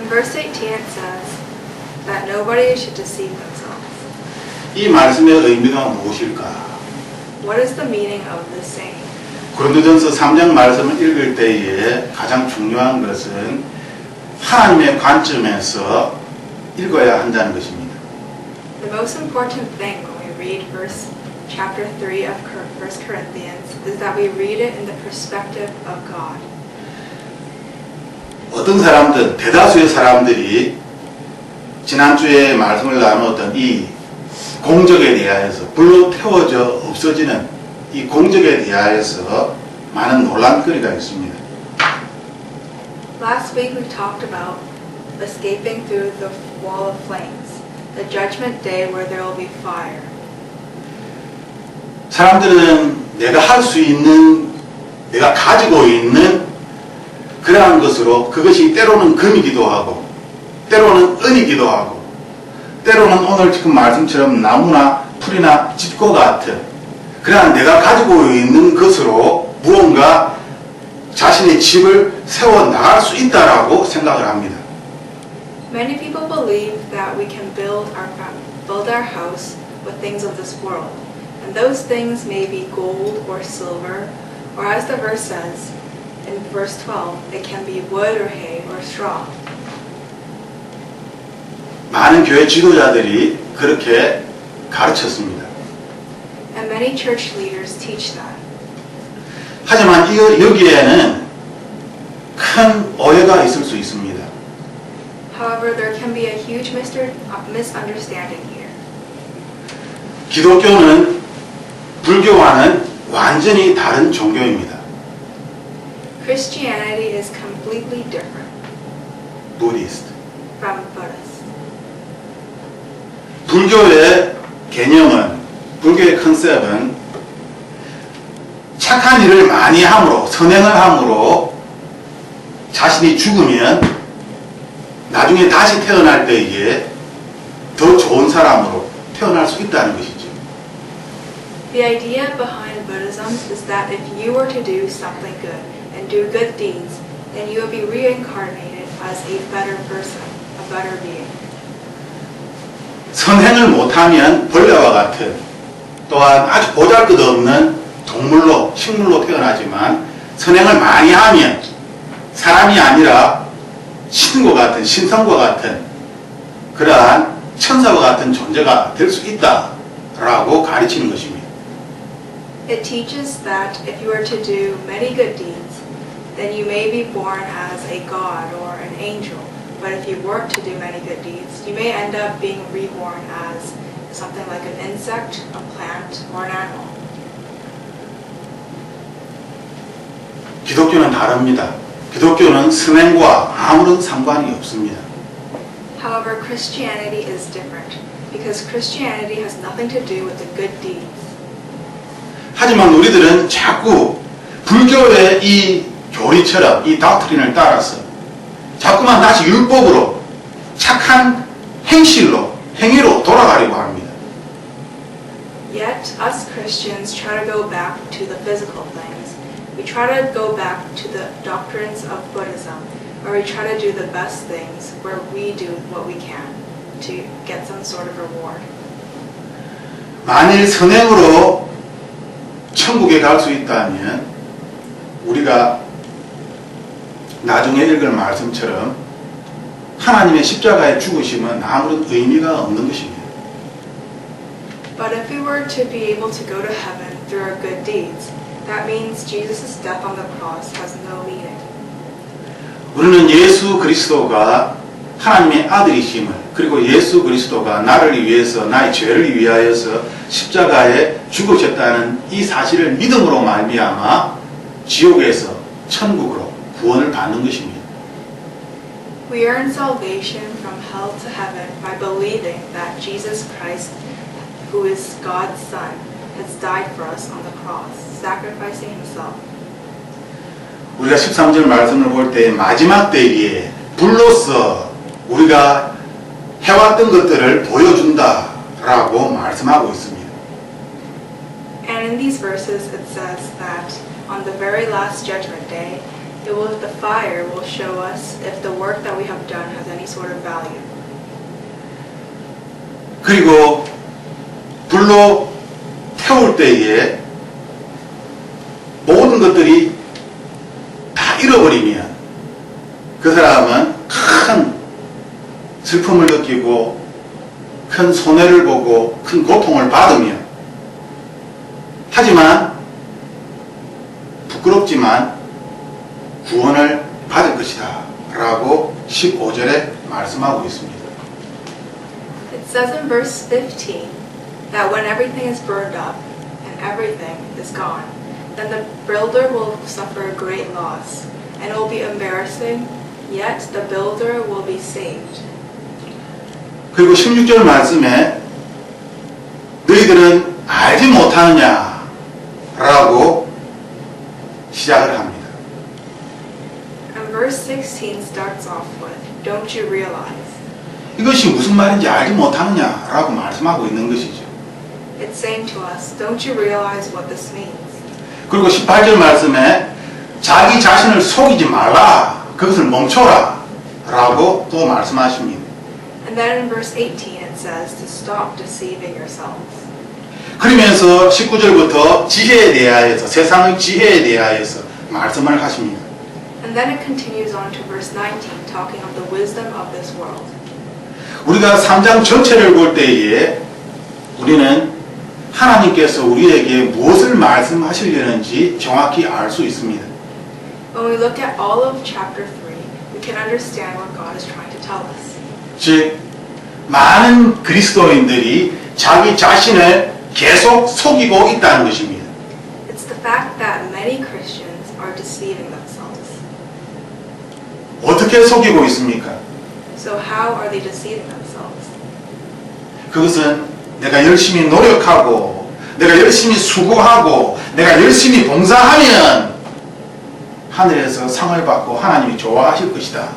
verse 18 it says that nobody should deceive themselves. 이 말씀의 의미가 무엇일까? What is the meaning of this saying? 고린도전서 3장 말씀을 읽을 때에 가장 중요한 것은 하나님의 관점에서 읽어야 한다는 것입니다. The most important thing when we read chapter 3 of 1 Corinthians is that we read it in the perspective of God. 어떤 사람들, 대다수의 사람들이 지난주에 말씀을 나누었던 이 공적에 대하여서 불로 태워져 없어지는 이 공적에 대하여서 많은 논란거리가 있습니다. Last week we talked about escaping through the wall of flames, the judgment day where there will be fire. 사람들은 내가 할 수 있는, 내가 가지고 있는 그러한 것으로 그것이 때로는 금이기도 하고 때로는 은이기도 하고 때로는 오늘 지금 말씀처럼 나무나 풀이나 집과 같은 그러한 내가 가지고 있는 것으로 무언가 자신의 집을 세워 나갈 수 있다라고 생각을 합니다. Many people believe that we can build our house with things of this world, and those things may be gold or silver, or as the verse says in verse 12, it can be wood or hay or straw. 많은 교회 지도자들이 그렇게 가르쳤습니다. And many church leaders teach that. 하지만 여기에는 큰 오해가 있을 수 있습니다. However, there can be a huge misunderstanding here. 기독교는 불교와는 완전히 다른 종교입니다. Christianity is completely different Buddhist. from Buddhist. 불교의 개념은, 불교의 컨셉은 착한 일을 많이 함으로, 선행을 함으로 자신이 죽으면 나중에 다시 태어날 때에 더 좋은 사람으로 태어날 수 있다는 것이죠. The idea behind Buddhism is that if you were to do something good and do good deeds, then you will be reincarnated as a better person, a better being. 선행을 못하면 벌레와 같은 또한 아주 보잘것없는 동물로, 식물로 태어나지만 선행을 많이 하면 사람이 아니라 신과 같은, 신성과 같은 그러한 천사와 같은 존재가 될 수 있다라고 가르치는 것입니다. It teaches that if you were to do many good deeds, then you may be born as a god or an angel. But if you weren't to do many good deeds, you may end up being reborn as something like an insect, a plant, or an animal. 기독교는 다릅니다. 기독교는 선행과 아무런 상관이 없습니다. However, Christianity is different because Christianity has nothing to do with the good deeds. 하지만 우리들은 자꾸 불교의 이 교리처럼 이 닥트린을 따라서 자꾸만 다시 율법으로 착한 행실로 행위로 돌아가려고 합니다. Yet, us Christians try to go back to the physical things. We try to go back to the doctrines of Buddhism, where we try to do the best things, where we do what we can to get some sort of reward. 만일 선행으로 천국에 갈 수 있다면 우리가 나중에 읽을 말씀처럼 하나님의 십자가의 죽으심은 아무런 의미가 없는 것입니다. But if we were to be able to go to heaven through our good deeds, that means Jesus' death on the cross has no meaning. 우리는 예수 그리스도가 하나님의 아들이심을 그리고 예수 그리스도가 나를 위해서 나의 죄를 위하여서 십자가에 죽으셨다는 이 사실을 믿음으로 말미암아 지옥에서 천국으로 구원을 받는 것입니다. We earn salvation from hell to heaven by believing that Jesus Christ, who is God's Son, has died for us on the cross, sacrificing himself. 우리가 13절 말씀을 볼 때 마지막 때에 불로써 우리가 해왔던 것들을 보여준다라고 말씀하고 있습니다. And in these verses it says that on the very last judgment day, The fire will show us if the work that we have done has any sort of value. 그리고 불로 태울 때에 모든 것들이 다 잃어버리면 그 사람은 큰 슬픔을 느끼고 큰 손해를 보고 큰 고통을 받으며 하지만 부끄럽지만 구원을 받을 것이다 라고 15절에 말씀하고 있습니다. It says in verse 15 that when everything is burned up and everything is gone, then the builder will suffer great loss, and it will be embarrassing, yet the builder will be saved. 그리고 16절 말씀에 너희들은 알지 못하느냐 라고 시작을 합니다. And verse 16 starts off with, don't you realize? 이것이 무슨 말인지 알지 못하느냐 라고 말씀하고 있는 것이죠. It's saying to us, don't you realize what this means? 그리고 18절 말씀에 자기 자신을 속이지 말라, 그것을 멈춰라 라고 또 말씀하십니다. And then in verse 18 it says to stop deceiving yourselves. 그러면서 19절부터 지혜에 대하여서, 세상의 지혜에 대하여서 말씀을 하십니다. And then it continues on to verse 19 talking of the wisdom of this world. 우리가 3장 전체를 볼 때에 우리는 하나님께서 우리에게 무엇을 말씀하시려는지 정확히 알 수 있습니다. When we look at all of chapter 3, we can understand what God is trying to tell us. 즉, 많은 그리스도인들이 자기 자신을 계속 속이고 있다는 것입니다. It's the fact that many Christians are deceiving themselves. 어떻게 속이고 있습니까? So how are they deceiving themselves? 그것은 내가 열심히 노력하고, 내가 열심히 수고하고, 내가 열심히 봉사하면 하늘에서 상을 받고 하나님이 좋아하실 것이다.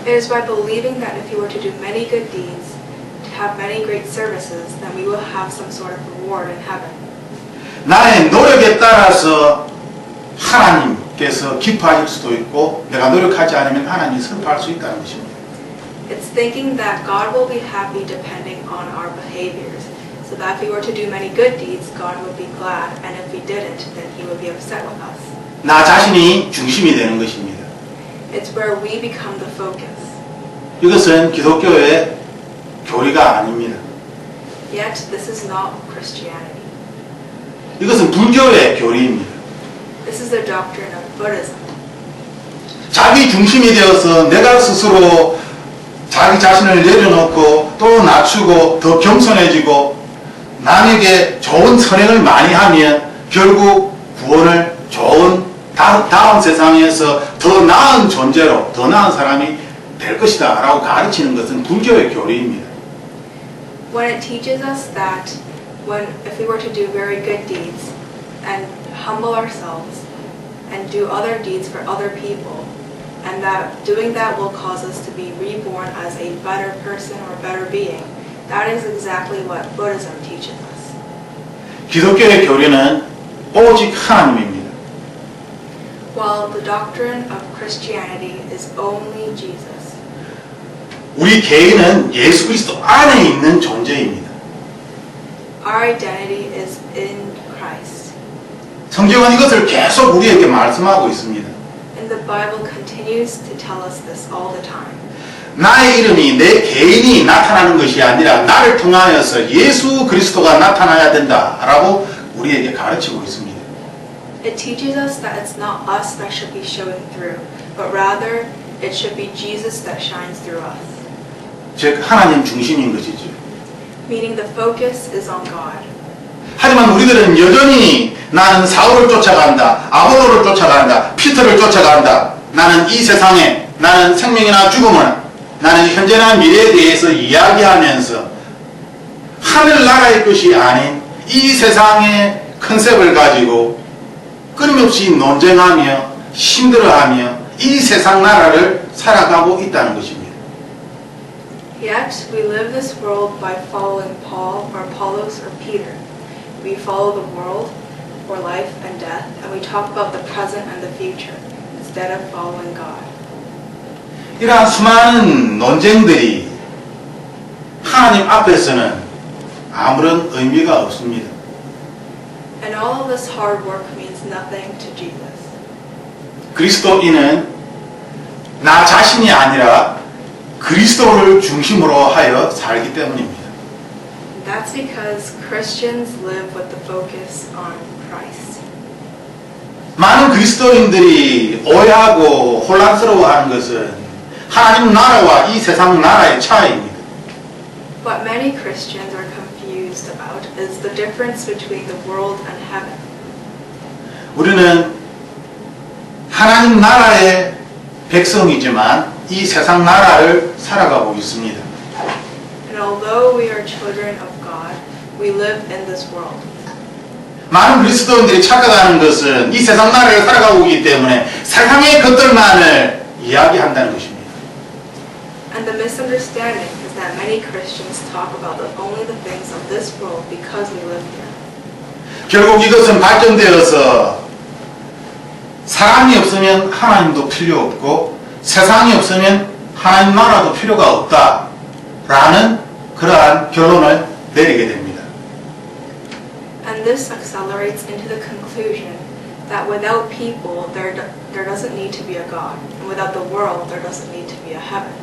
It is by believing that if you were to do many good deeds, to have many great services, then we will have some sort of reward in heaven. 나의 노력에 따라서 하나님께서 기뻐하실 수도 있고 내가 노력하지 않으면 하나님이 슬퍼할 수 있다는 것입니다. It's thinking that God will be happy depending on our behaviors. So that if we were to do many good deeds, God would be glad, and if we didn't, then He would be upset with us. 나 자신이 중심이 되는 것입니다. It's where we become the focus. 이것은 기독교의 교리가 아닙니다. Yet this is not Christianity. 이것은 불교의 교리입니다. This is the doctrine of Buddhism. 자기 중심이 되어서 내가 스스로 자기 자신을 내려놓고 또 낮추고 더 겸손해지고 남에게 좋은 선행을 많이 하면 결국 구원을 좋은 다음 세상에서 더 나은 존재로 더 나은 사람이 될 것이다 라고 가르치는 것은 불교의 교리입니다. When it teaches us that if we were to do very good deeds and humble ourselves and do other deeds for other people, and that doing that will cause us to be reborn as a better person or better being, that is exactly what Buddhism teaches us. 기독교의 교리는 오직 하나님입니다. While the doctrine of Christianity is only Jesus. 우리 개인은 예수 그리스도 안에 있는 존재입니다. Our identity is in Christ. 성경은 이것을 계속 우리에게 말씀하고 있습니다. And the Bible continues to tell us this all the time. 나의 이름이 내 개인이 나타나는 것이 아니라 나를 통하여서 예수 그리스도가 나타나야 된다라고 우리에게 가르치고 있습니다. It teaches us that it's not us that should be showing through, but rather it should be Jesus that shines through us. 즉 하나님 중심인 것이죠. Meaning the focus is on God. 하지만 우리들은 여전히 나는 사울을 쫓아간다, 아볼로를 쫓아간다, 피터를 쫓아간다. 나는 이 세상에, 나는 생명이나 죽음을, 나는 현재나 미래에 대해서 이야기하면서 하늘나라의 것이 아닌 이 세상의 컨셉을 가지고 끊임없이 논쟁하며 힘들어하며 이 세상 나라를 살아가고 있다는 것입니다. Yet we live this world by following Paul or Apollos or Peter. We follow the world or life and death, and we talk about the present and the future instead of following God. 이러한 수많은 논쟁들이 하나님 앞에서는 아무런 의미가 없습니다. And all of this hard work means nothing to Jesus. 그리스도인은 나 자신이 아니라 그리스도를 중심으로 하여 살기 때문입니다. That's because Christians live with the focus on Christ. 많은 그리스도인들이 오해하고 혼란스러워하는 것은 하나님 나라와 이 세상 나라의 차이입니다. What many Christians are confused about is the difference between the world and heaven. 우리는 하나님 나라의 백성이지만 이 세상 나라를 살아가고 있습니다. And although we are children of God, we live in this world. 많은 그리스도인들이 착각하는 것은 이 세상 나라를 살아가고 있기 때문에 세상의 것들만을 이야기한다는 것입니다. And the misunderstanding is that many Christians talk about only the things of this world because we live here. 결국 이것은 발전되어서 사람이 없으면 하나님도 필요 없고 세상이 없으면 하나님 나라도 필요가 없다라는 그러한 결론을 내리게 됩니다. And this accelerates into the conclusion that without people, there doesn't need to be a God. And without the world, there doesn't need to be a heaven.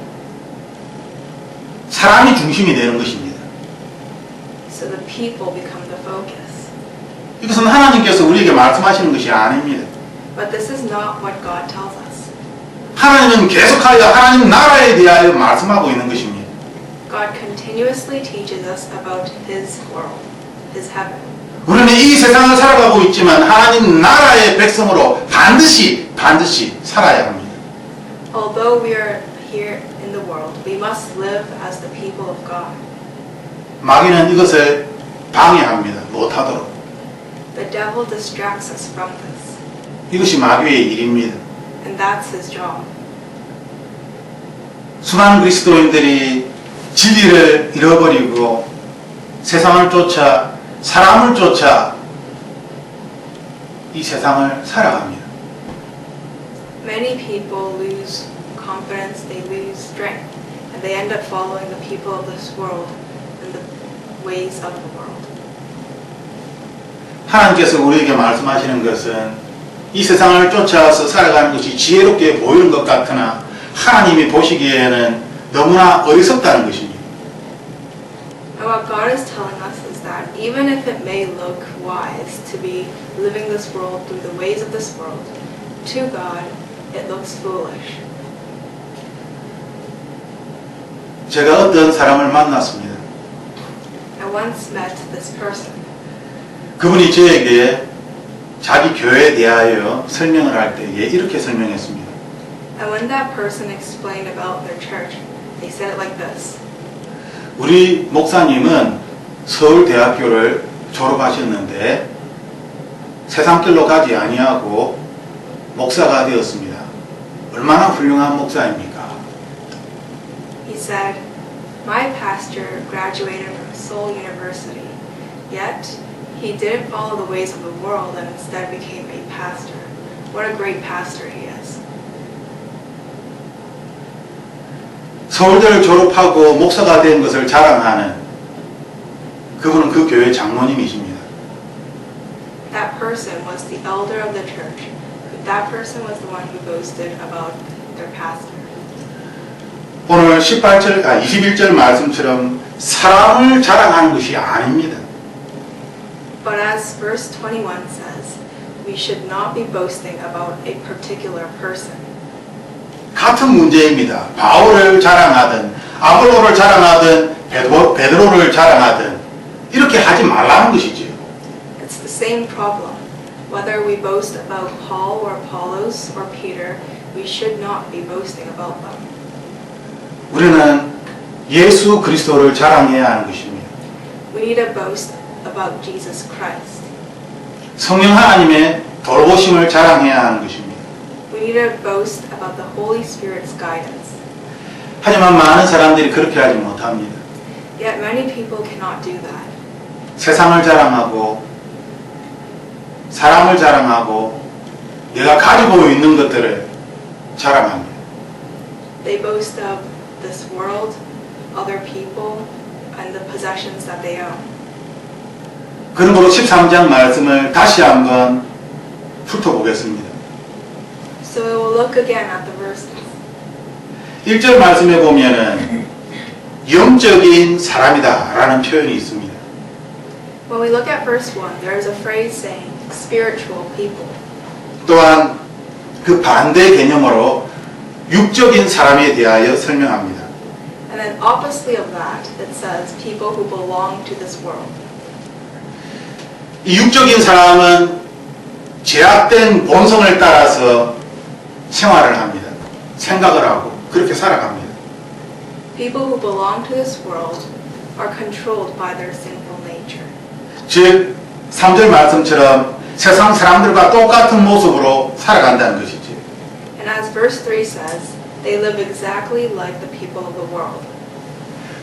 사람이 중심이 되는 것입니다. So the people become the focus. 이것은 하나님께서 우리에게 말씀하시는 것이 아닙니다. But this is not what God tells us. 하나님은 계속하여 하나님 나라에 대하여 말씀하고 있는 것입니다. God continuously teaches us about His world, His heaven. 우리는 이 세상을 살아가고 있지만 하나님 나라의 백성으로 반드시 살아야 합니다. Although we are here in the world, we must live as the people of God. 마귀는 이것을 방해합니다. 못하도록. The devil distracts us from this, 이것이 마귀의 일입니다. and that's his job. 수많은 그리스도인들이 진리를 잃어버리고 세상을 쫓아 사람을 쫓아 이 세상을 살아갑니다. Many people lose confidence, they lose strength, and they end up following the people of this world and the ways of the world. 하나님께서 우리에게 말씀하시는 것은 이 세상을 쫓아서 살아가는 것이 지혜롭게 보이는 것 같으나 하나님이 보시기에는 너무나 어리석다는 것입니다. And what God is telling us is that even if it may look wise to be living this world through the ways of this world, to God it looks foolish. 제가 어떤 사람을 만났습니다. I once met this person. 그분이 저에게 자기 교회에 대하여 설명을 할 때에 이렇게 설명했습니다. And when that person explained about their church, they said it like this. 우리 목사님은 서울대학교를 졸업하셨는데 세상길로 가지 아니하고 목사가 되었습니다. 얼마나 훌륭한 목사입니까? He said, my pastor graduated from Seoul University, yet he didn't follow the ways of the world and instead became a pastor. What a great pastor he is. 서울대를 졸업하고 목사가 된 것을 자랑하는 그분은 그 교회 장로님이십니다. That person was the elder of the church. That person was the one who boasted about their pastor. 오늘 21절 말씀처럼 사람을 자랑하는 것이 아닙니다. But as verse 21 says, we should not be boasting about a particular person. 같은 문제입니다. 바울을 자랑하든 아볼로를 자랑하든 베드로를 자랑하든 이렇게 하지 말라는 것이지요. It's the same problem. Whether we boast about Paul or Apollos or Peter, we should not be boasting about them. 우리는 예수 그리스도를 자랑해야 하는 것입니다. We need to boast about Jesus Christ. 성령 하나님의 돌보심을 자랑해야 하는 것입니다. We need to boast about the Holy Spirit's guidance. 하지만 많은 사람들이 그렇게 하지 못합니다. Yet many people cannot do that. 세상을 자랑하고 사람을 자랑하고 내가 가지고 있는 것들을 자랑합니다. They boast of this world, other people, and the possessions that they own. 그러므로 13장 말씀을 다시 한번 훑어보겠습니다. So we will look again at the verses. 1절 말씀에 보면은 영적인 사람이다 라는 표현이 있습니다. When we look at verse 1, there is a phrase saying spiritual people. 또한 그 반대 개념으로 육적인 사람에 대하여 설명합니다. And then oppositely of that, it says people who belong to this world. 이 육적인 사람은 제약된 본성을 따라서 생활을 합니다. 생각을 하고 그렇게 살아갑니다. People who belong to this world are controlled by their sinful nature. 즉 3절 말씀처럼 세상 사람들과 똑같은 모습으로 살아간다는 것이지. And as verse 3 says, they live exactly like the people of the world.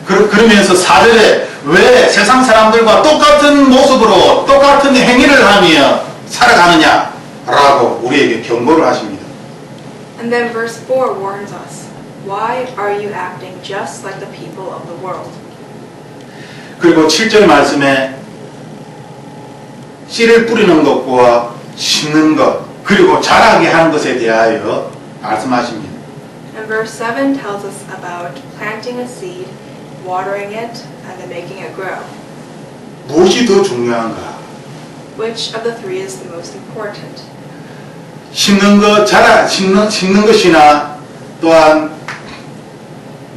그러면서 4절에 왜 세상 사람들과 똑같은 모습으로 똑같은 행위를 하며 살아가느냐라고 우리에게 경고를 하십니다. And then verse 4 warns us, why are you acting just like the people of the world? 그리고 7절 말씀에 씨를 뿌리는 것과 심는 것 그리고 자라게 하는 것에 대하여 말씀하십니다. And verse 7 tells us about planting a seed, watering it, and then making it grow. 무엇이 더 중요한가? Which of the three is the most important? 심는 것이나 또한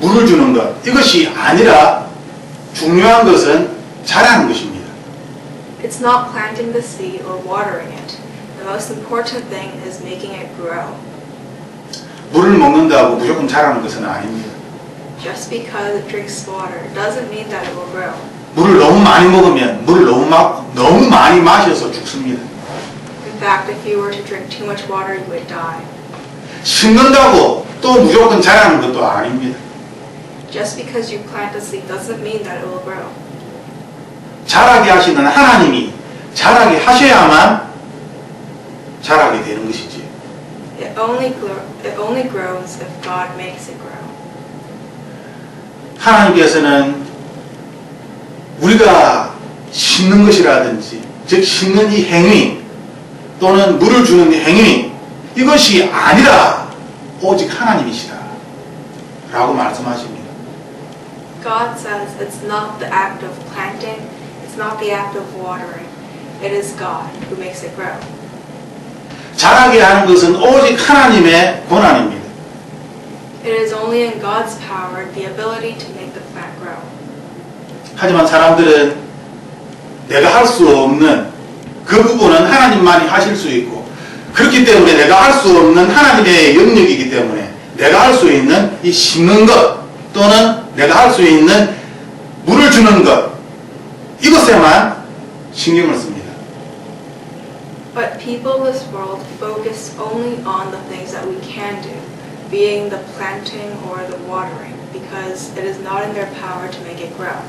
물을 주는 것 이것이 아니라 중요한 것은 자라는 것입니다. It's not planting the seed or watering it. The most important thing is making it grow. 물을 먹는다고 무조건 자라는 것은 아닙니다. Just because it drinks water doesn't mean that it will grow. 물을 너무 많이 먹으면 물을 너무 많이 마셔서 죽습니다. In fact, if you were to drink too much water, you would die. 심는다고 또 무조건 자라는 것도 아닙니다. Just because you plant a seed doesn't mean that it will grow. 자라게 하시는 하나님이 자라게 하셔야만 자라게 되는 것이지. It only grows if God makes it grow. 하나님께서는 우리가 심는 것이라든지 즉 심는 이 행위 또는 물을 주는 이 행위 이것이 아니라 오직 하나님이시다 라고 말씀하십니다. God says it's not the act of planting, it's not the act of watering. It is God who makes it grow. 자라게 하는 것은 오직 하나님의 권한입니다. It is only in God's power the ability to make the plant grow. 하지만 사람들은 내가 할 수 없는 그 부분은 하나님만이 하실 수 있고 그렇기 때문에 내가 할 수 없는 하나님의 영역이기 때문에 내가 할 수 있는 이 심는 것 또는 내가 할 수 있는 물을 주는 것 이것에만 신경을 씁니다. But people of this world focus only on the things that we can do, being the planting or the watering, because it is not in their power to make it grow.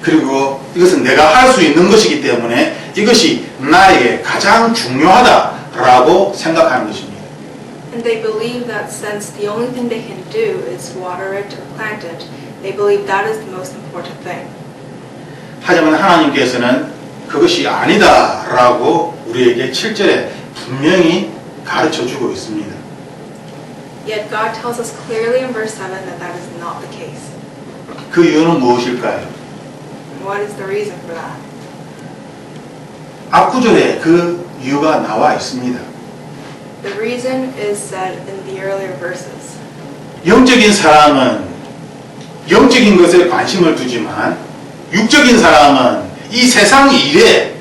그리고 이것은 내가 할 수 있는 것이기 때문에 이것이 나에게 가장 중요하다라고 생각하는 것입니다. And they believe that since the only thing they can do is water it or plant it, they believe that is the most important thing. 하지만 하나님께서는 그것이 아니다라고 우리에게 7절에 분명히 가르쳐주고 있습니다. Yet God tells us clearly in verse 7 that that is not the case. 그 이유는 무엇일까요? And what is the reason for that? 앞구절에 그 이유가 나와 있습니다. The reason is said in the earlier verses. 영적인 사람은 영적인 것에 관심을 두지만 육적인 사람은 이 세상 일에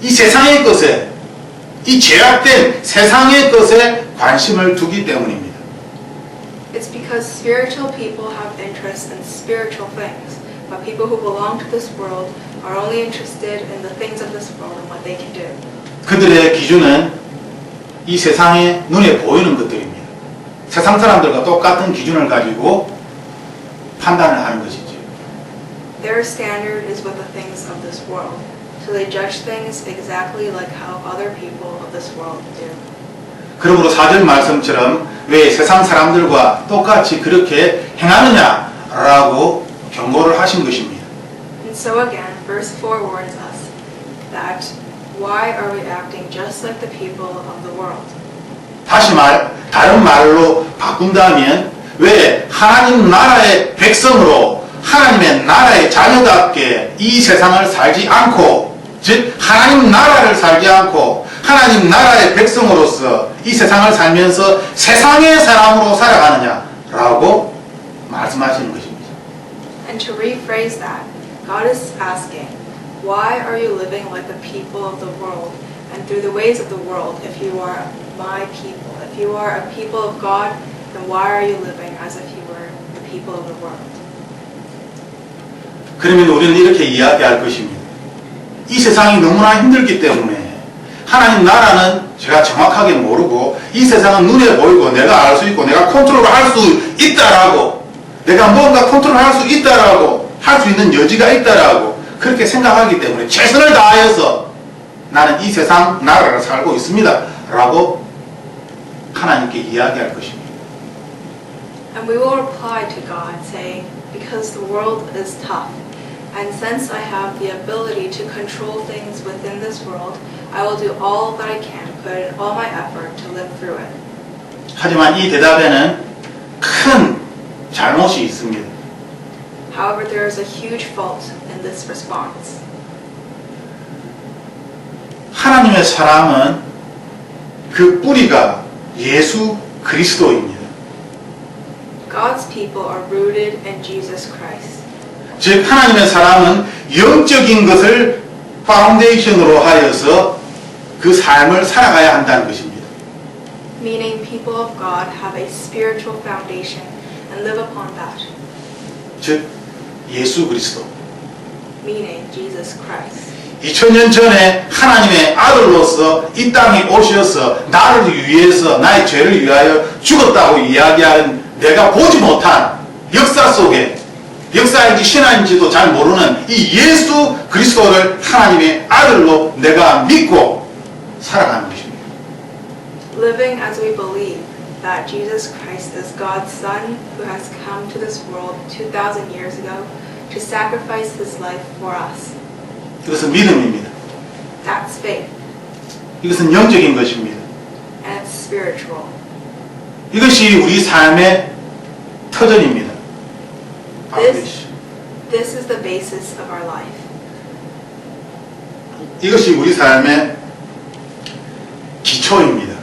이 세상의 것에 이 죄악된 세상의 것에 관심을 두기 때문입니다. It's because spiritual people have interest in spiritual things, but people who belong to this world are only interested in the things of this world and what they can do. 그들의 기준은 이 세상에 눈에 보이는 것들입니다. 세상 사람들과 똑같은 기준을 가지고 판단을 하는 것이죠. Their standard is with the things of this world, so they judge things exactly like how other people of this world do. 그러므로 4절 말씀처럼 왜 세상 사람들과 똑같이 그렇게 행하느냐라고 경고를 하신 것입니다. And so again, verse 4 warns us that why are we acting just like the people of the world? 다른 말로 바꾼다면 왜 하나님 나라의 백성으로 하나님의 나라의 자녀답게 이 세상을 살지 않고 즉 하나님 나라를 살지 않고 하나님 나라의 백성으로서 이 세상을 살면서 세상의 사람으로 살아가느냐라고 말씀하시는 것입니다. And to rephrase that, God is asking, why are you living like the people of the world and through the ways of the world if you are my people? If you are a people of God, then why are you living as if you were the people of the world? 그러면 우리는 이렇게 이야기할 것입니다. 이 세상이 너무나 힘들기 때문에 하나님 나라는 제가 정확하게 모르고 이 세상은 눈에 보이고 내가 알 수 있고 내가 컨트롤을 할 수 있다라고 내가 뭔가 컨트롤할 수 있다라고 할 수 있는 여지가 있다라고 그렇게 생각하기 때문에 최선을 다하여서 나는 이 세상 나라를 살고 있습니다 라고 하나님께 이야기할 것입니다. And we will reply to God saying, because the world is tough, and since I have the ability to control things within this world, I will do all that I can, put in all my effort to live through it. 하지만 이 대답에는 큰 잘못이 있습니다. However, there is a huge fault in this response. 하나님의 사람은 그 뿌리가 예수 그리스도입니다. God's people are rooted in Jesus Christ. 즉 하나님의 사람은 영적인 것을 파운데이션으로 하여서 그 삶을 살아가야 한다는 것입니다. Meaning people of God have a spiritual foundation and live upon that. 즉 예수 그리스도. Meaning Jesus Christ. 2000년 전에 하나님의 아들로서 이 땅에 오셔서 나를 위해서 나의 죄를 위하여 죽었다고 이야기하는 내가 보지 못한 역사 속에 역사인지 신화인지도 잘 모르는 이 예수 그리스도를 하나님의 아들로 내가 믿고 살아가는 것입니다. Living as we believe that Jesus Christ is God's Son who has come to this world 2,000 years ago to sacrifice His life for us. 이것은 믿음입니다. That's faith, 이것은 영적인 것입니다. and it's spiritual. 이것이 우리 삶의 터전입니다. This is the basis of our life. 이것이 우리 삶의 기초입니다.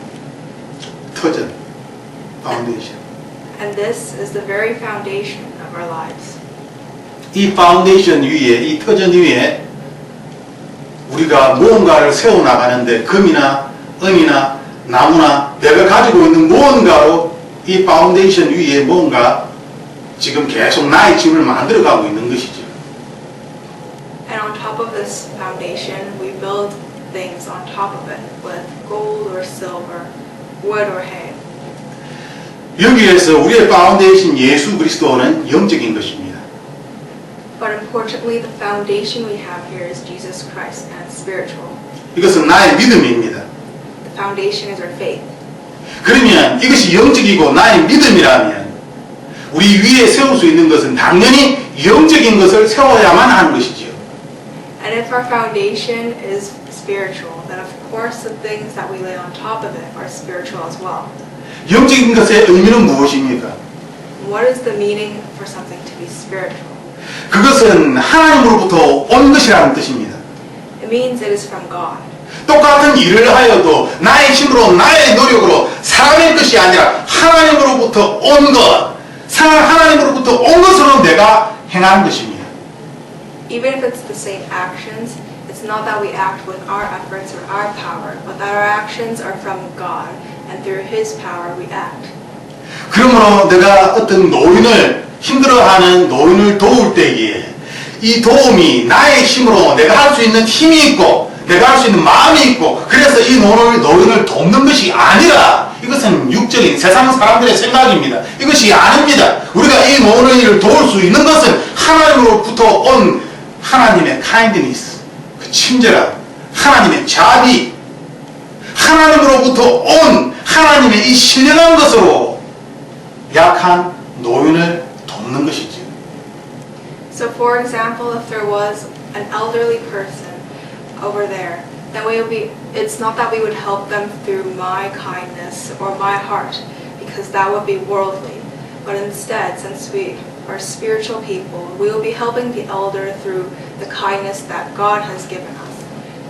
터전, 파운데이션. And this is the very foundation of our lives. 이 파운데이션 위에, 이 터전 위에 우리가 무언가를 세워나가는데 금이나 은이나 나무나 내가 가지고 있는 무언가로 이 파운데이션 위에 뭔가 지금 계속 나의 집을 만들어가고 있는 것이죠. And on top of this foundation, we build things on top of it with gold or silver, wood or hay. 여기에서 우리의 파운데이션 예수 그리스도는 영적인 것입니다. But importantly, the foundation we have here is Jesus Christ and spiritual. 이것은 나의 믿음입니다. The foundation is our faith. 그러면 이것이 영적이고 나의 믿음이라면 우리 위에 세울 수 있는 것은 당연히 영적인 것을 세워야만 하는 것이지요. And if our foundation is spiritual, then of course the things that we lay on top of it are spiritual as well. 영적인 것의 의미는 무엇입니까? What is the meaning for something to be spiritual? 그것은 하나님으로부터 온 것이라는 뜻입니다. It means it is from God. 똑같은 일을 하여도 나의 힘으로 나의 노력으로 사람의 것이 아니라 하나님으로부터 온 것, 하나님으로부터 온 것으로 내가 행하는 것입니다. Even if it's the same actions, it's not that we act with our efforts or our power, but that our actions are from God, and through His power we act. 그러므로 내가 어떤 노인을 힘들어하는 노인을 도울 때에 이 도움이 나의 힘으로 내가 할 수 있는 힘이 있고 내가 할 수 있는 마음이 있고 그래서 이 노인을 돕는 것이 아니라 이것은 육적인 세상 사람들의 생각입니다. 이것이 아닙니다. 우리가 이 노인을 도울 수 있는 것은 하나님으로부터 온 하나님의 kindness, 그 친절함, 하나님의 자비, 하나님으로부터 온 하나님의 이 신령한 것으로 약한 노인을 돕는 것이죠. So for example, if there was an elderly person over there, then it's not that we would help them through my kindness or my heart, because that would be worldly. But instead, since we are spiritual people, we will be helping the elder through the kindness that God has given us,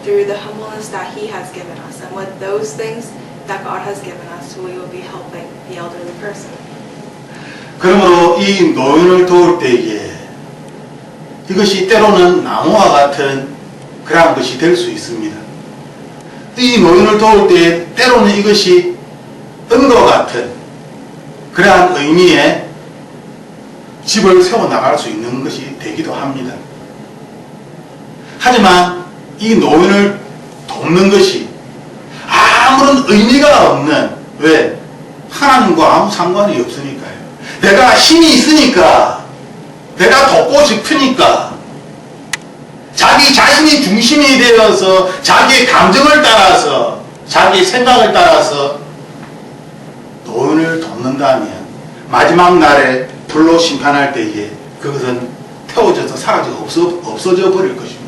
through the humbleness that He has given us. And with those things that God has given us, we will be helping the elderly person. 그러므로 이 노인을 도울 때에 이것이 때로는 나무와 같은 그러한 것이 될 수 있습니다. 이 노인을 도울 때에 때로는 이것이 은과 같은 그러한 의미의 집을 세워나갈 수 있는 것이 되기도 합니다. 하지만 이 노인을 돕는 것이 아무런 의미가 없는, 왜? 하나님과 아무 상관이 없으니까요. 내가 힘이 있으니까, 내가 돕고 싶으니까, 자기 자신이 중심이 되어서 자기의 감정을 따라서, 자기의 생각을 따라서 노인을 돕는다면 마지막 날에 불로 심판할 때에 그것은 태워져서 사라지고 없어져 버릴 것입니다.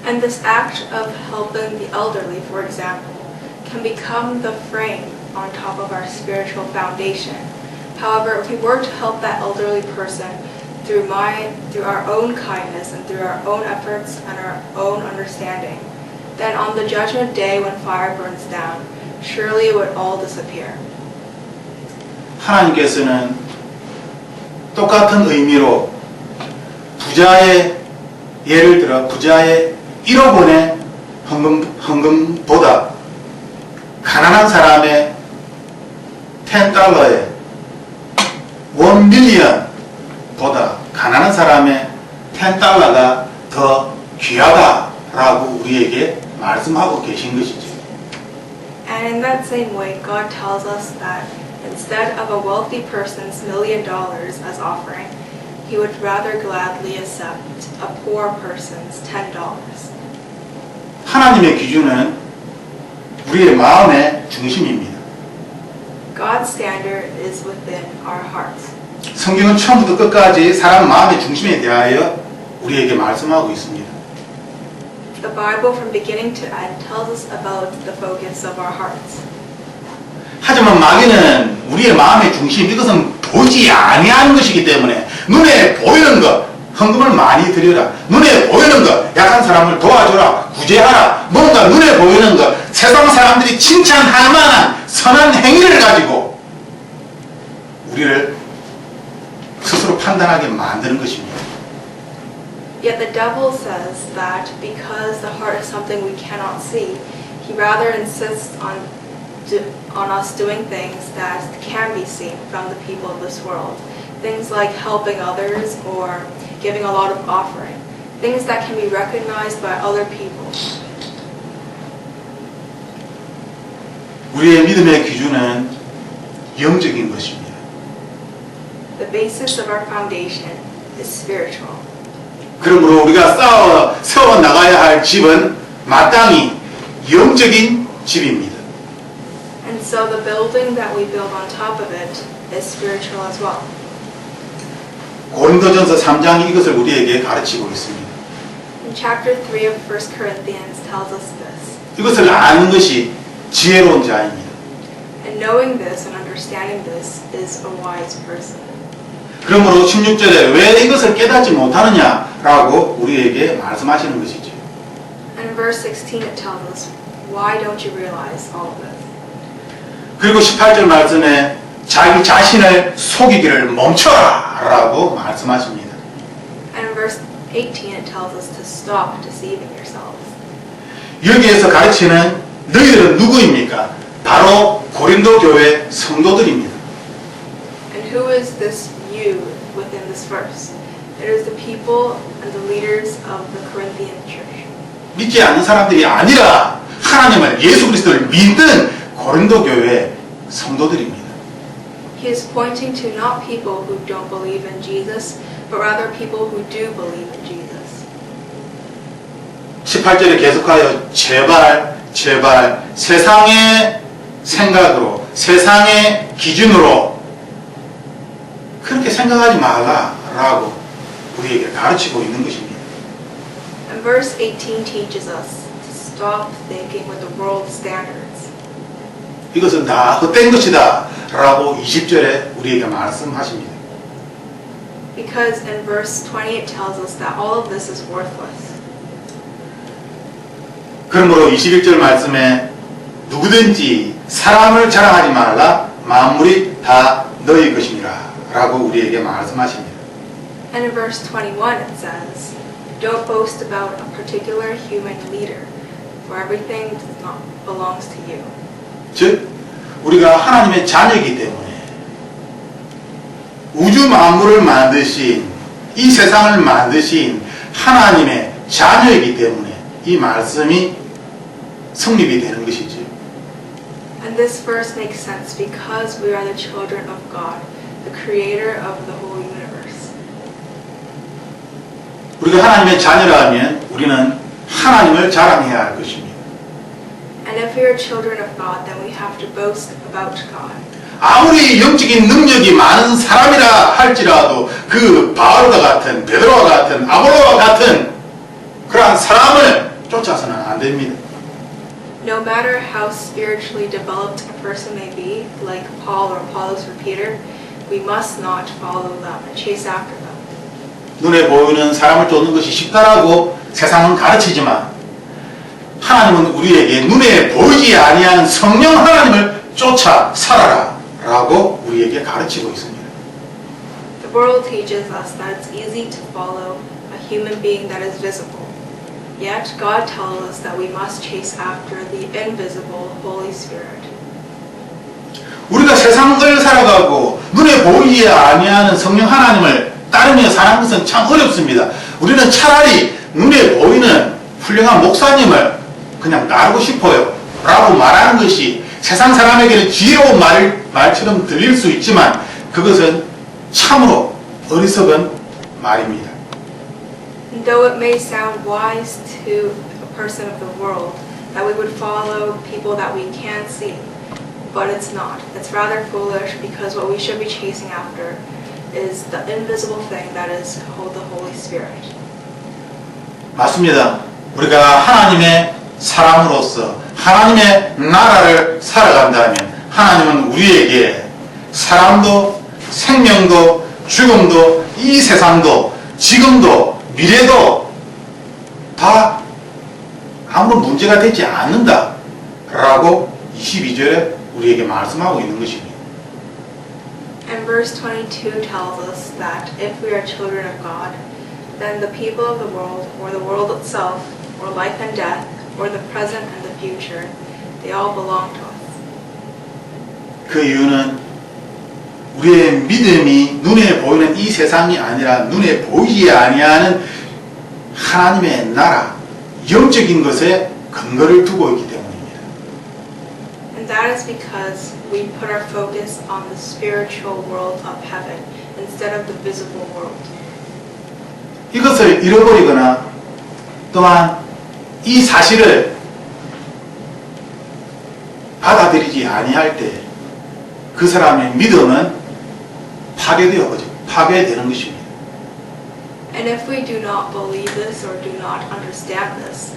And this act of helping the elderly, for example, can become the frame on top of our spiritual foundation. However, if we were to help that elderly person through our own kindness and through our own efforts and our own understanding, then on the judgment day when fire burns down, surely it would all disappear. 하나님께서는 똑같은 의미로 부자의, 예를 들어 부자의 1억 원의 헌금보다 가난한 사람의 10달러의 1밀리언 보다 가난한 사람의 10달러가 더 귀하다라고 우리에게 말씀하고 계신 것이죠. And in that same way, God tells us that instead of a wealthy person's $1 million as offering, He would rather gladly accept a poor person's $10. 하나님의 기준은 우리의 마음의 중심입니다. God's standard is within our hearts. 성경은 처음부터 끝까지 사람 마음의 중심에 대하여 우리에게 말씀하고 있습니다. The Bible from beginning to end tells us about the focus of our hearts. 하지만 마귀는 우리의 마음의 중심, 이것은 보이지 아니하는 것이기 때문에 눈에 보이는 것, 헌금을 많이 드려라. 눈에 보이는 것, 약한 사람을 도와줘라. 구제하라. 뭔가 눈에 보이는 것, 세상 사람들이 칭찬할 만한 선한 행위를 가지고 우리를 스스로 판단하게 만드는 것입니다. Yet the devil says that because the heart is something we cannot see, he rather insists on us doing things that can be seen from the people of this world. Things like helping others or giving a lot of offering. Things that can be recognized by other people. 우리의 믿음의 기준은 영적인 것입니다. The basis of our foundation is spiritual. 그러므로 우리가 세워 나가야 할 집은 마땅히 영적인 집입니다. And so the building that we build on top of it is spiritual as well. 고린도전서 3장이 이것을 우리에게 가르치고 있습니다. In chapter 3 of 1 Corinthians tells us this. 이것을 아는 것이 지혜로운 자입니다. And knowing this and understanding this is a wise person. 그러므로 16절에 왜 이것을 깨닫지 못하느냐라고 우리에게 말씀하시는 것이죠. And in verse 16 it tells us, why don't you realize all of this? 그리고 18절 말씀에 자기 자신을 속이기를 멈춰라 라고 말씀하십니다. And in verse 18 it tells us to stop deceiving yourselves. 여기에서 가르치는 너희들은 누구입니까? 바로 고린도 교회 성도들입니다. And who is this you within this verse? It is the people and the leaders of the Corinthian church. 믿지 않는 사람들이 아니라 하나님을, 예수 그리스도를 믿는 고린도 교회 성도들입니다. He is pointing to not people who don't believe in Jesus, but rather people who do believe in Jesus. 18절에 계속하여 제발 세상의 생각으로, 세상의 기준으로 그렇게 생각하지 말라라고 우리에게 가르치고 있는 것입니다. And verse 18 teaches us to stop thinking with the world's standards. 이것은 다 헛된 것이다 라고 20절에 우리에게 말씀하십니다. Because in verse 20 it tells us that all of this is worthless. 그러므로 21절 말씀에 누구든지 사람을 자랑하지 말라 만물이 다 너희 것이니라 라고 우리에게 말씀하십니다. And in verse 21 it says, don't boast about a particular human leader, for everything does not belongs to you. 즉 우리가 하나님의 자녀이기 때문에 우주 만물을 만드신 이 세상을 만드신 하나님의 자녀이기 때문에 이 말씀이 성립이 되는 것이죠. And this verse makes sense because we are the children of God, the creator of the whole universe. 우리가 하나님의 자녀라면 우리는 하나님을 자랑해야 할 것입니다. And if we are children of God, then we have to boast about God. 아무리 영적인 능력이 많은 사람이라 할지라도 그 바울과 같은 베드로와 같은 아볼로와 같은 그러한 사람을 쫓아서는 안 됩니다. No matter how spiritually developed a person may be, like Paul or Apollos or Peter, we must not follow them and chase after them. 눈에 보이는 사람을 쫓는 것이 쉽다라고 세상은 가르치지만 하나님은 우리에게 눈에 보이지 아니하는 성령 하나님을 쫓아 살아라 라고 우리에게 가르치고 있습니다. The world teaches us that it's easy to follow a human being that is visible. Yet God tells us that we must chase after the invisible Holy Spirit. 우리가 세상을 살아가고 눈에 보이지 아니하는 성령 하나님을 따르며 사는 것은 참 어렵습니다. 우리는 차라리 눈에 보이는 훌륭한 목사님을 그냥 따르고 싶어요 라고 말하는 것이 세상 사람에게는 지혜로운 말처럼 들릴 수 있지만 그것은 참으로 어리석은 말입니다. And though it may sound wise to a person of the world that we would follow people that we can't see, but it's not. It's rather foolish because what we should be chasing after is the invisible thing that is called the Holy Spirit. 맞습니다. 우리가 하나님의 사람으로서 하나님의 나라를 살아간다면 하나님은 우리에게 사람도 생명도 죽음도 이 세상도 지금도 미래도 다 아무런 문제가 되지 않는다 라고 22절에 우리에게 말씀하고 있는 것입니다. And verse 22 tells us that if we are children of God, then the people of the world, or the world itself, or life and death, or the present and the future, they all belong to us. 그 이유는 우리의 믿음이 눈에 보이는 이 세상이 아니라 눈에 보이지 아니하는 하나님의 나라, 영적인 것에 근거를 두고 있기 때문입니다. And that is because we put our focus on the spiritual world of heaven instead of the visible world. 이것을 잃어버리거나 또한 이 사실을 받아들이지 아니할 때 그 사람의 믿음은 파괴되는 것입니다. And if we do not believe this or do not understand this,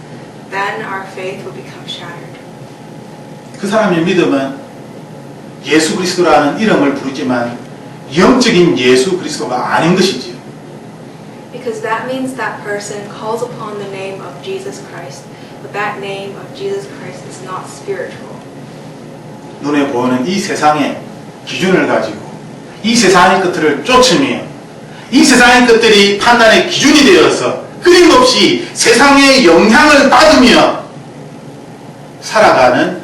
then our faith will become shattered. 그 사람의 믿음은 예수 그리스도라는 이름을 부르지만 영적인 예수 그리스도가 아닌 것이지요. Because that means that person calls upon the name of Jesus Christ, but that name of Jesus Christ is not spiritual. 눈에 보이는 이 세상의 기준을 가지고 이 세상의 것들을 쫓으며 이 세상의 것들이 판단의 기준이 되어서 끊임없이 세상의 영향을 받으며 살아가는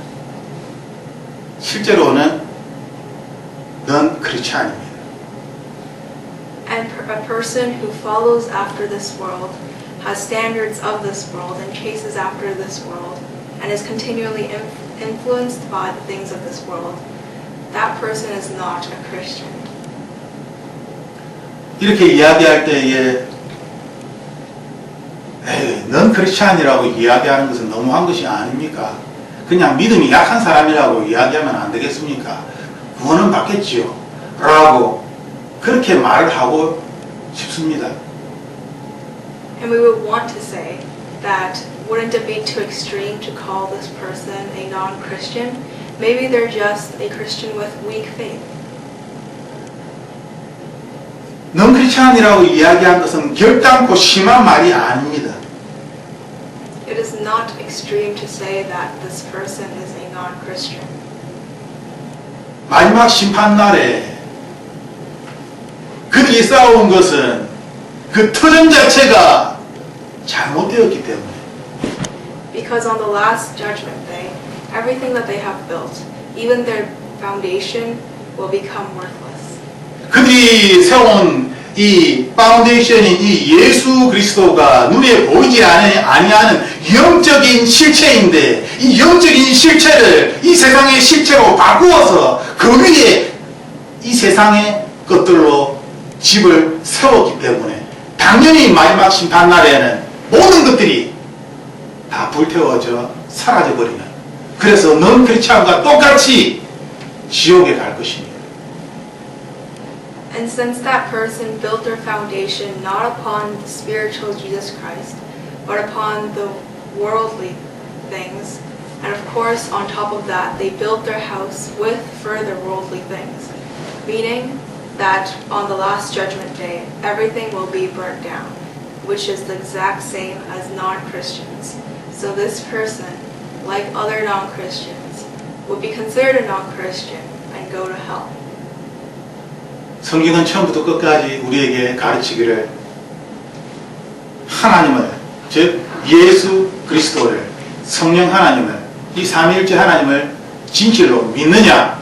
실제로는 넌 크리스찬입니다. And a person who follows after this world, has standards of this world, and chases after this world, and is continually influenced by the things of this world, that person is not a Christian. 이렇게 이야기할 때에 에이, 넌 크리스찬이라고 이야기하는 것은 너무한 것이 아닙니까? 그냥 믿음이 약한 사람이라고 이야기하면 안 되겠습니까? 구원은 받겠지요. 라고 그렇게 말을 하고 싶습니다. And we would want to say that wouldn't it be too extreme to call this person a non-Christian? Maybe they're just a Christian with weak faith. non-크리스찬이라고 이야기한 것은 결단코 심한 말이 아닙니다. It is not extreme to say that this person is a non-Christian. 마지막 심판날에 그들이 싸운 것은 그 터전 자체가 잘못되었기 때문에 Because on the last judgment day, everything that they have built, even their foundation, will become worthless. 그들이 세운 이 파운데이션인 이 예수 그리스도가 눈에 보이지 아니하는 영적인 실체인데 이 영적인 실체를 이 세상의 실체로 바꾸어서 그 위에 이 세상의 것들로 집을 세웠기 때문에 당연히 마지막 심판날에는 모든 것들이 다 불태워져 사라져버리는 그래서 넌 크리스찬과 똑같이 지옥에 갈 것입니다. And since that person built their foundation not upon the spiritual Jesus Christ, but upon the worldly things, and of course on top of that they built their house with further worldly things, meaning that on the last judgment day everything will be burnt down, which is the exact same as non-Christians. So this person, like other non-Christians, would be considered a non-Christian and go to hell. 성경은 처음부터 끝까지 우리에게 가르치기를 하나님을 즉 예수 그리스도를 성령 하나님을 이 삼위일체 하나님을 진실로 믿느냐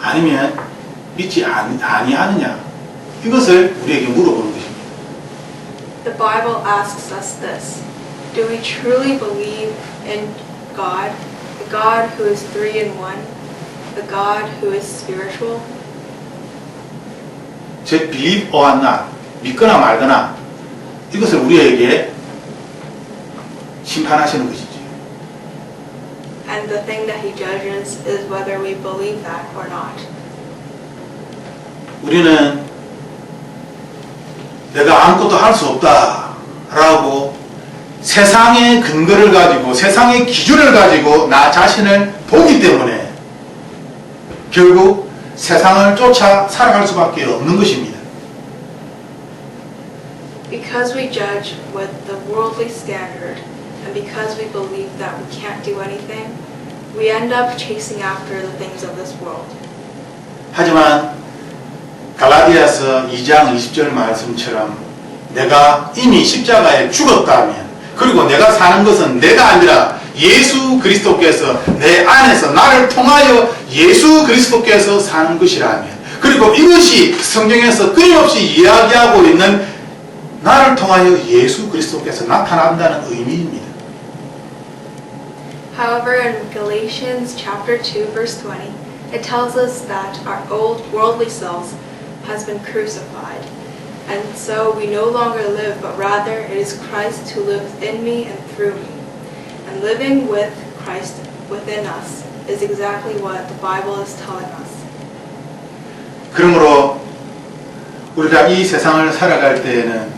아니면 믿지 아니하느냐 이것을 우리에게 물어보는 것입니다. The Bible asks us this: do we truly believe in God, the God who is three in one, the God who is spiritual? 즉 believe or not 믿거나 말거나 이것을 우리에게 심판하시는 것이죠. And the thing that he judges is whether we believe that or not. 우리는 내가 아무것도 할 수 없다라고 세상의 근거를 가지고 세상의 기준을 가지고 나 자신을 보기 때문에 결국 세상을 쫓아 살아갈 수밖에 없는 것입니다. Because we judge with the worldly standard, and because we believe that we can't do anything, we end up chasing after the things of this world. 하지만 갈라디아서 2장 20절 말씀처럼 내가 이미 십자가에 죽었다면 그리고 내가 사는 것은 내가 아니라 예수 그리스도께서 내 안에서 나를 통하여 예수 그리스도께서 사는 것이라면 그리고 이것이 성경에서 끊임없이 이야기하고 있는 나를 통하여 예수 그리스도께서 나타난다는 의미입니다. However, in Galatians chapter 2 verse 20, it tells us that our old worldly selves has been crucified. And so we no longer live, but rather it is Christ who lives in me and through me. And living with Christ within us is exactly what the Bible is telling us. 그러므로 우리가 이 세상을 살아갈 때에는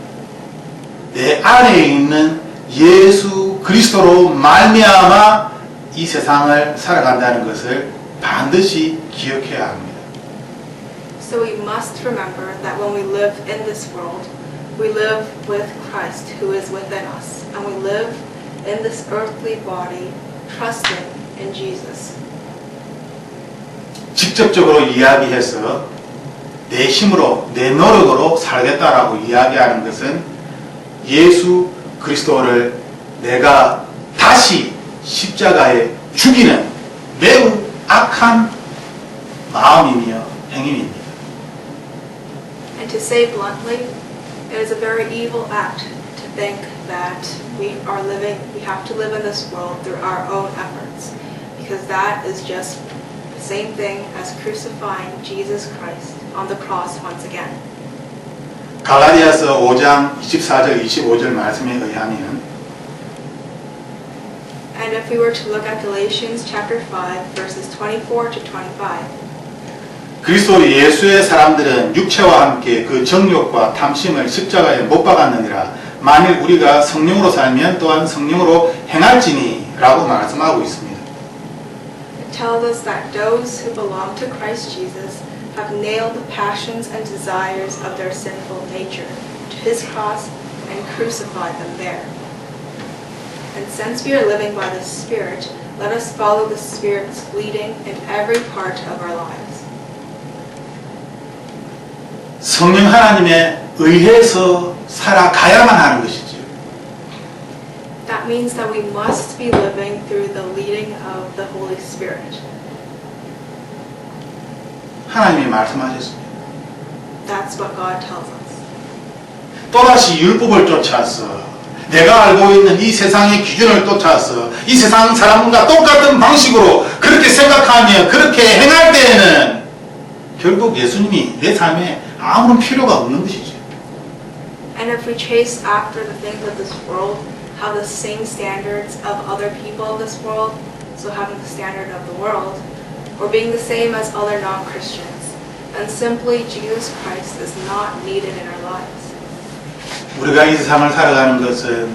내 안에 있는 예수 그리스도로 말미암아 이 세상을 살아간다는 것을 반드시 기억해야 합니다. So we must remember that when we live in this world, we live with Christ who is within us, and we live in this earthly body, trusting in Jesus. 직접적으로 이야기해서 내 힘으로, 내 노력으로 살겠다라고 이야기하는 것은 예수 그리스도를 내가 다시 십자가에 죽이는 매우 악한 마음이며 행위입니다. And to say bluntly, it is a very evil act to think that we have to live in this world through our own efforts, because that is just the same thing as crucifying Jesus Christ on the cross once again. 갈라디아서 5장 24절 25절 말씀에 의하면 And if we were to look at Galatians chapter 5, verses 24 to 25, 그리스도 예수의 사람들은 육체와 함께 그 정욕과 탐심을 십자가에 못 박았느니라. 만일 우리가 성령으로 살면 또한 성령으로 행할지니 라고 말씀하고 있습니다. it tells us that those who belong to Christ Jesus have nailed the passions and desires of their sinful nature to his cross and crucified them there. And since we are living by the Spirit, let us follow the Spirit's leading in every part of our lives. 성령 하나님에 의해서 살아가야만 하는 것이죠. That means that we must be living through the leading of the Holy Spirit. 하나님이 말씀하셨습니다. That's what God tells us. 또다시 율법을 쫓아서 내가 알고 있는 이 세상의 기준을 쫓아서 이 세상 사람과 똑같은 방식으로 그렇게 생각하며 그렇게 행할 때에는 결국 예수님이 내 삶에 아무런 필요가 없는 것이죠. And if we chase after the things of this world, have the same standards of other people of this world, so having the standard of the world, or being the same as other non-Christians, then simply Jesus Christ is not needed in our lives. 우리가 이 세상을 살아가는 것은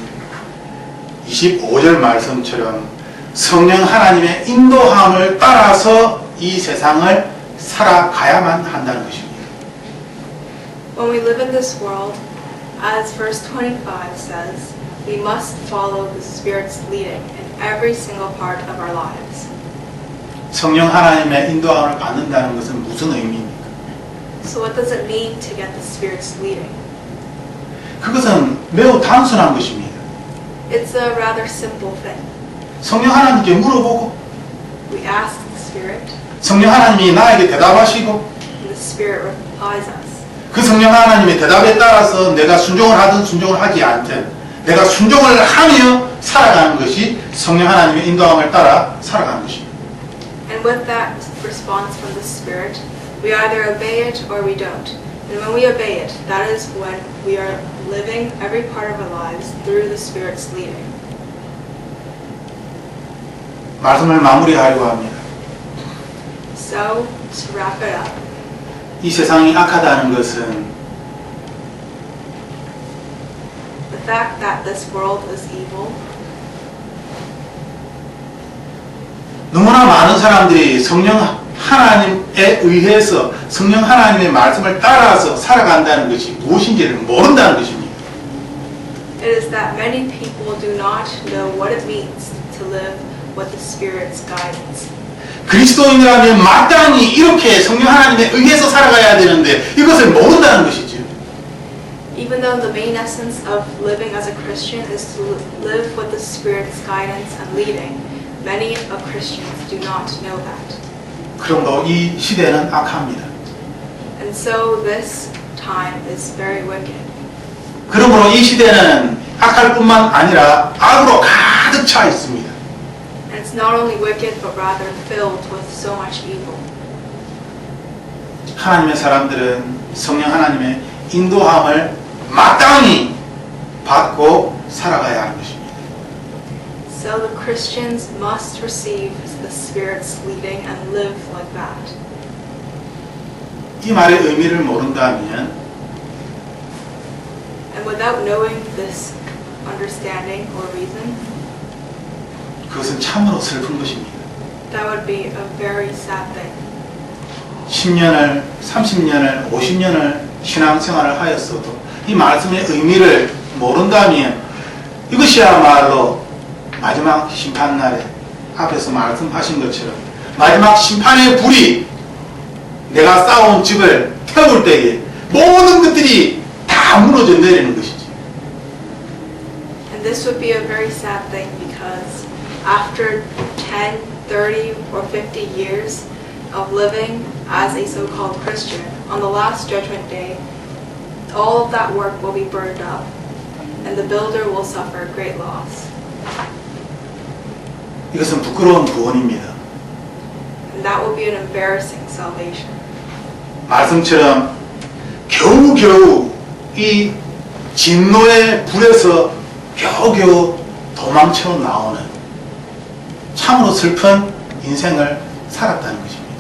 25절 말씀처럼 성령 하나님의 인도함을 따라서 이 세상을 살아가야만 한다는 것입니다. When we live in this world, as verse 25 says, we must follow the Spirit's leading in every single part of our lives. 성령 하나님의 인도함을 받는다는 것은 무슨 의미입니까? So what does it mean to get the Spirit's leading? 그것은 매우 단순한 것입니다. It's a rather simple thing. 성령 하나님께 물어보고 We ask the Spirit, 성령 하나님이 나에게 대답하시고 and the Spirit replies us. 그 성령 하나님의 대답에 따라서 내가 순종을 하든 순종을 하지 않든 내가 순종을 하며 살아가는 것이 성령 하나님의 인도함을 따라 살아가는 것입니다. And with that response from the Spirit, we either obey it or we don't. And when we obey it, that is when we are living every part of our lives through the Spirit's leading. 말씀을 마무리하려고 합니다. So, to wrap it up, 이 세상이 악하다는 것은 the fact that this world is evil, 너무나 많은 사람들이 성령 하나님에 의해서 성령 하나님의 말씀을 따라서 살아간다는 것이 무엇인지를 모른다는 것입니다. it is that many people do not know what it means to live with the Spirit's guidance. 그리스도인이라면 마땅히 이렇게 성령 하나님에 의해서 살아가야 되는데 이것을 모른다는 것이죠. Even though the main essence of living as a Christian is to live with the Spirit's guidance and leading, many of Christians do not know that. 그러므로 이 시대는 악합니다. And so this time is very wicked. 그러므로 이 시대는 악할 뿐만 아니라 악으로 가득 차 있습니다. And it's not only wicked, but rather filled with so much evil. 하나님의 사람들은 성령 하나님의 인도함을 마땅히 받고 살아가야 하는 것입니다. So the Christians must receive the Spirit's leading and live like that. 이 말의 의미를 모른다면 And without knowing this understanding or reason, 그것은 참으로 슬픈 것입니다. that would be a very sad thing. 10년을, 30년을, 50년을 신앙생활을 하였어도 이 말씀의 의미를 모른다면 이것이야말로 마지막 심판날에 앞에서 말씀하신 것처럼 마지막 심판의 불이 내가 쌓아온 집을 태울 때에 모든 것들이 다 무너져 내리는 것이지. And this would be a very sad thing because after 10, 30, or 50 years of living as a so-called Christian, on the last judgment day, all of that work will be burned up and the builder will suffer great loss. 이것은 부끄러운 구원입니다. And that will be an embarrassing salvation. 말씀처럼 겨우겨우 이 진노의 불에서 겨우겨우 도망쳐 나오는 참으로 슬픈 인생을 살았다는 것입니다.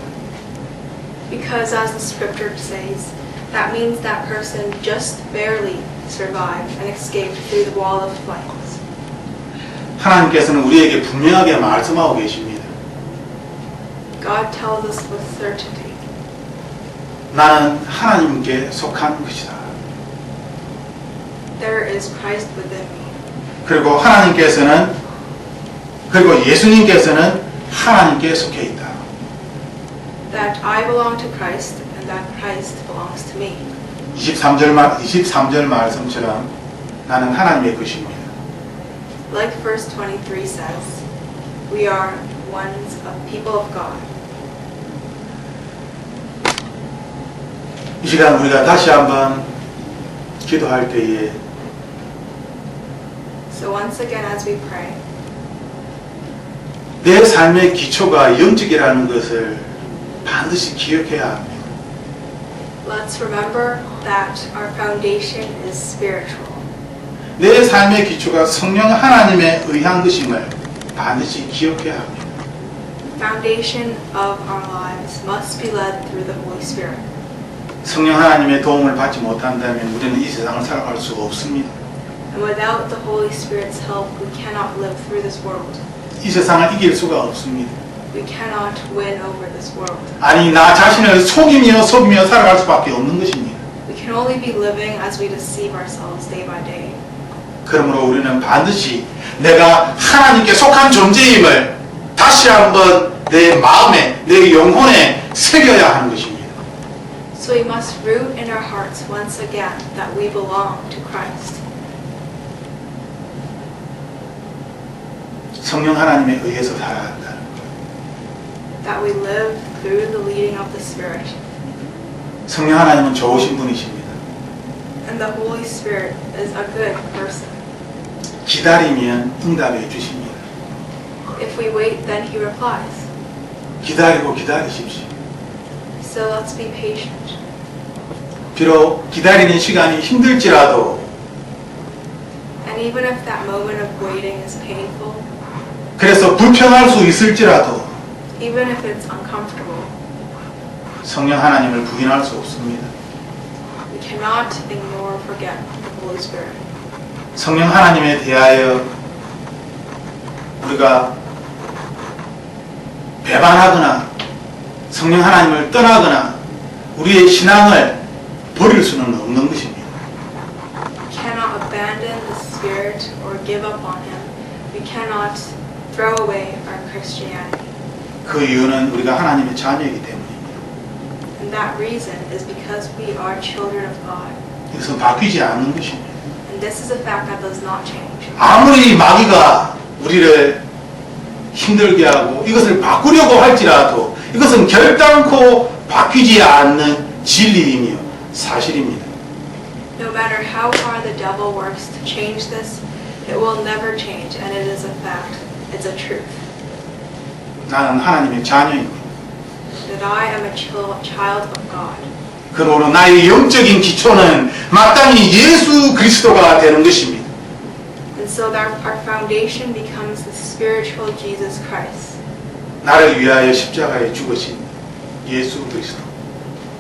Because as the scripture says, that means that person just barely survived and escaped through the wall of flames. 하나님께서는 우리에게 분명하게 말씀하고 계십니다. God tells us with certainty, 나는 하나님께 속한 것이다. there is Christ within me. 그리고 예수님께서는 하나님께 속해 있다. That I belong to Christ and that Christ belongs to me. 23절 말씀처럼 나는 하나님의 것입니다. Like verse 23 says, we are ones of people of God. 이 시간 우리가 다시 한번 기도할 때에 So once again as we pray, 내 삶의 기초가 영적이라는 것을 반드시 기억해야 합니다. let's remember that our foundation is spiritual. 내 삶의 기초가 성령 하나님에 의한 것임을 반드시 기억해야 합니다. Foundation of our lives must be led through the Holy Spirit. 성령 하나님의 도움을 받지 못한다면 우리는 이 세상을 살아갈 수가 없습니다. And without the Holy Spirit's help, we cannot live through this world. 이 세상을 이길 수가 없습니다. We cannot win over this world. 아니 나 자신을 속이며 살아갈 수밖에 없는 것입니다. We can only be living as we deceive ourselves day by day. 그러므로 우리는 반드시 내가 하나님께 속한 존재임을 다시 한번 내 마음에, 내 영혼에 새겨야 하는 것입니다. So we must root in our hearts once again that we belong to Christ. 성령 하나님에 의해서 살아야 한다는 것. That we live through the leading of the Spirit. 성령 하나님은 좋으신 분이십니다. And the Holy Spirit is a good person. 기다리면 응답해 주십니다. If we wait, then He replies. 기다리고 기다리십시오. So let's be patient. 비록 기다리는 시간이 힘들지라도 And even if that moment of waiting is painful, 그래서 불편할 수 있을지라도 even if it's uncomfortable, 성령 하나님을 부인할 수 없습니다. we cannot ignore or forget the Holy Spirit. 성령 하나님에 대하여 우리가 배반하거나 성령 하나님을 떠나거나 우리의 신앙을 버릴 수는 없는 것입니다. We cannot abandon the Spirit or give up on Him. We cannot throw away our Christianity. 그 이유는 우리가 하나님의 자녀이기 때문입니다. And that reason is because we are children of God. 이것은 바뀌지 않는 것입니다. And this is a fact that does not change. 아무리 마귀가 우리를 힘들게 하고 이것을 바꾸려고 할지라도 이것은 결단코 바뀌지 않는 진리이며 사실입니다. No matter how hard the devil works to change this, it will never change, and it is a fact. It's a truth. 나는 하나님의 자녀입니다. That I am a child of God. 그러므로 나의 영적인 기초는 마땅히 예수 그리스도가 되는 것입니다. And so that our foundation becomes the spiritual Jesus Christ. 나를 위하여 십자가에 죽으신 예수 그리스도.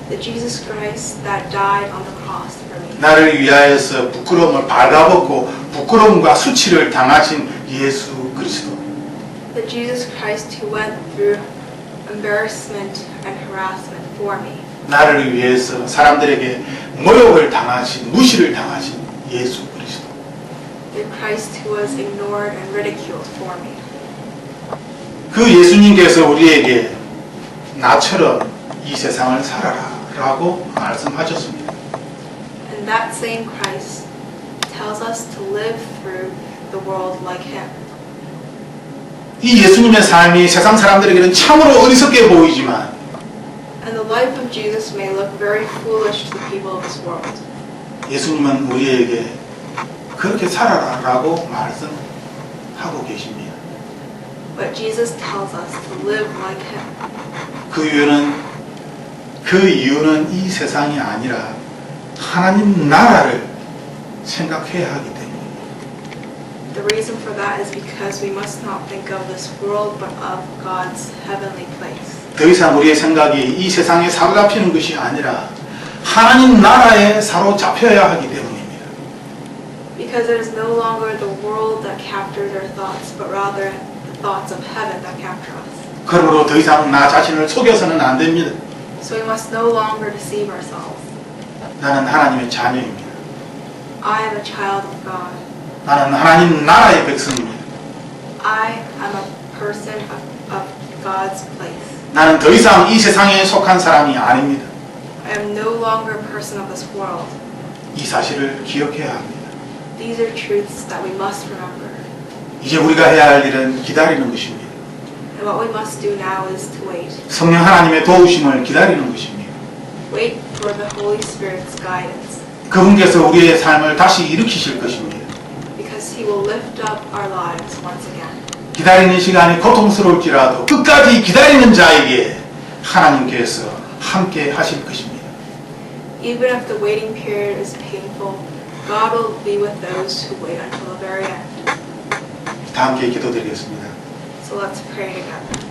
The Jesus Christ that died on the cross for me. 나를 위하여서 부끄러움을 발가벗고 부끄러움과 수치를 당하신 예수 그리스도. The Jesus Christ who went through embarrassment and harassment for me. 나를 위해서 사람들에게 모욕을 당하신, 무시를 당하신 예수 그리스도. The Christ who was ignored and ridiculed for me. 그 예수님께서 우리에게 나처럼 이 세상을 살아라 라고 말씀하셨습니다. And that same Christ tells us to live through the world like Him. 이 예수님의 삶이 세상 사람들에게는 참으로 어리석게 보이지만 And the life of Jesus may look very foolish to the people of this world. 예수님은 우리에게 그렇게 살아라 라고 말씀하고 계십니다. But Jesus tells us to live like Him. 그 이유는 이 세상이 아니라 하나님 나라를 생각해야 하기 때문입니다. The reason for that is because we must not think of this world but of God's heavenly place. 더 이상 우리의 생각이 이 세상에 사로잡히는 것이 아니라 하나님 나라에 사로잡혀야 하기 때문입니다. Because it is no longer the world that captures our thoughts, but rather the thoughts of heaven that capture us. 그러므로 더 이상 나 자신을 속여서는 안 됩니다. So we must no longer deceive ourselves. 나는 하나님의 자녀입니다. I am a child of God. 나는 하나님 나라의 백성입니다. I am a person of God's place. 나는 더 이상 이 세상에 속한 사람이 아닙니다. I am no longer a person of this world. 이 사실을 기억해야 합니다. These are truths that we must remember. 이제 우리가 해야 할 일은 기다리는 것입니다. And what we must do now is to wait. 성령 하나님의 도우심을 기다리는 것입니다. Wait for the Holy Spirit's guidance. 그분께서 우리의 삶을 다시 일으키실 것입니다. Because He will lift up our lives once again. 기다리는 시간이 고통스러울지라도 끝까지 기다리는 자에게 하나님께서 함께 하실 것입니다. Even if the waiting period is painful, God will be with those who wait until the very end. 다 함께 기도드리겠습니다. So let's pray together.